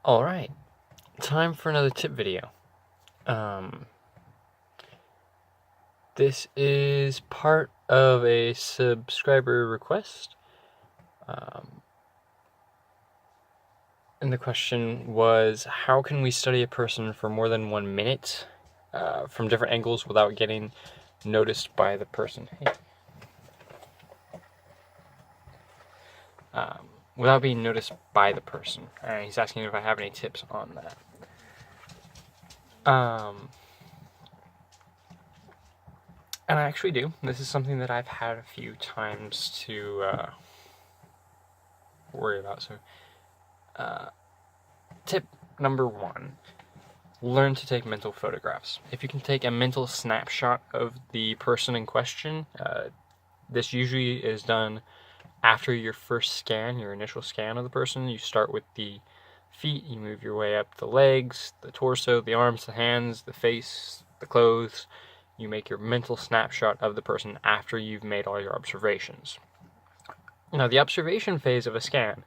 Alright, time for another tip video. This is part of a subscriber request. And the question was, how can we study a person for more than 1 minute from different angles without getting noticed by the person? Without being noticed by the person. He's asking if I have any tips on that. And I actually do. This is something that I've had a few times to worry about. So, tip number 1, learn to take mental photographs. If you can take a mental snapshot of the person in question, this usually is done after your first scan, your initial scan of the person. You start with the feet, you move your way up the legs, the torso, the arms, the hands, the face, the clothes. You make your mental snapshot of the person after you've made all your observations. Now, the observation phase of a scan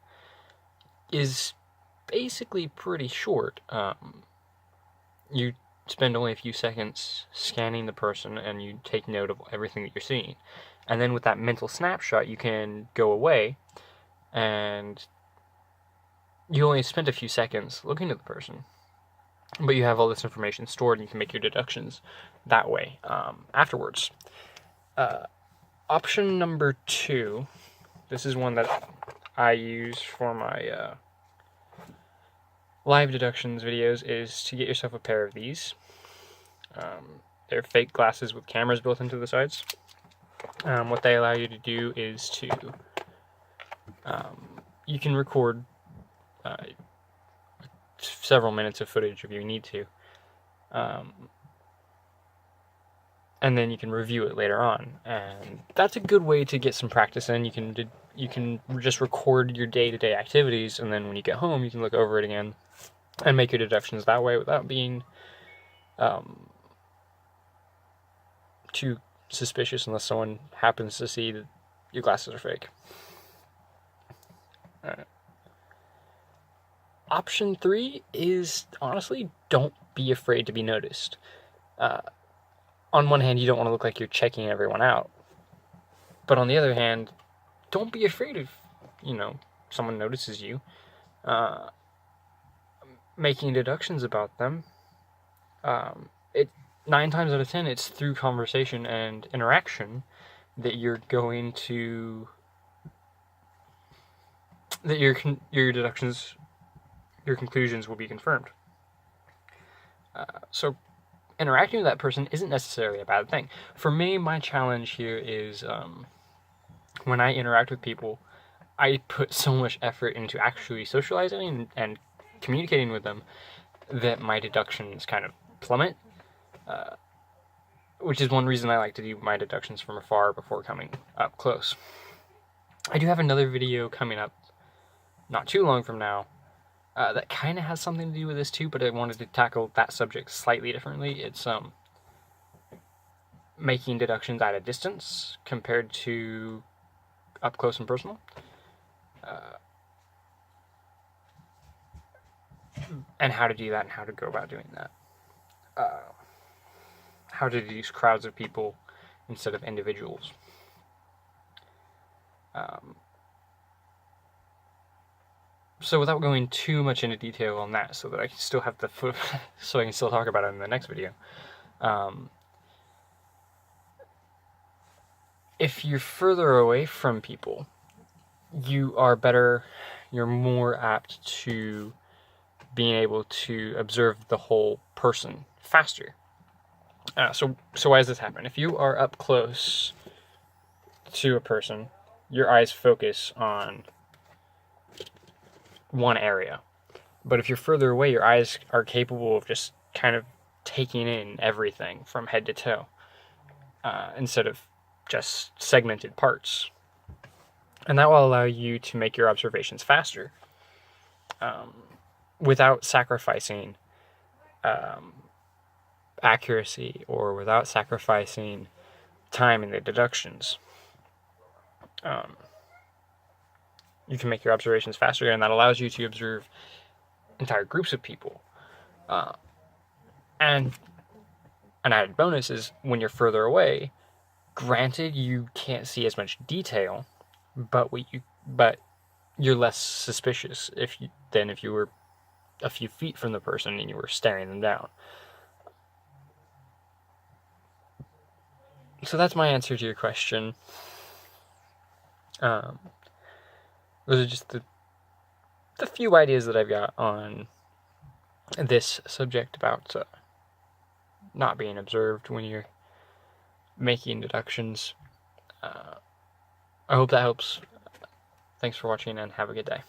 is basically pretty short. You spend only a few seconds scanning the person and you take note of everything that you're seeing. And then with that mental snapshot, you can go away and you only spent a few seconds looking at the person, but you have all this information stored and you can make your deductions that way afterwards. Option number 2, this is one that I use for my live deductions videos, is to get yourself a pair of these. They're fake glasses with cameras built into the sides. What they allow you to do is to, you can record several minutes of footage if you need to, and then you can review it later on, and that's a good way to get some practice in. You can just record your day-to-day activities, and then when you get home you can look over it again and make your deductions that way without being too suspicious, unless someone happens to see that your glasses are fake. Option 3 is, honestly, don't be afraid to be noticed. On one hand, you don't want to look like you're checking everyone out, but on the other hand, don't be afraid of, someone notices you. Making deductions about them. 9 times out of 10, it's through conversation and interaction that you're going to, that your deductions, your conclusions will be confirmed. So interacting with that person isn't necessarily a bad thing. For me, my challenge here is when I interact with people, I put so much effort into actually socializing and communicating with them that my deductions kind of plummet, which is one reason I like to do my deductions from afar before coming up close. I do have another video coming up not too long from now that kind of has something to do with this too, but I wanted to tackle that subject slightly differently. It's making deductions at a distance compared to up close and personal. And how to do that and how to go about doing that. How to deduce crowds of people instead of individuals. So without going too much into detail on that, so that I can still have so I can still talk about it in the next video. If you're further away from people, you're more apt to being able to observe the whole person faster. So why does this happen? If you are up close to a person, your eyes focus on one area. But if you're further away, your eyes are capable of just kind of taking in everything from head to toe, instead of just segmented parts. And that will allow you to make your observations faster, without sacrificing accuracy or without sacrificing time in the deductions. You can make your observations faster, and that allows you to observe entire groups of people. And an added bonus is when you're further away, granted you can't see as much detail, but you're less suspicious than if you were a few feet from the person and you were staring them down. So that's my answer to your question. Those are just the few ideas that I've got on this subject about not being observed when you're making deductions. I hope that helps. Thanks for watching and have a good day.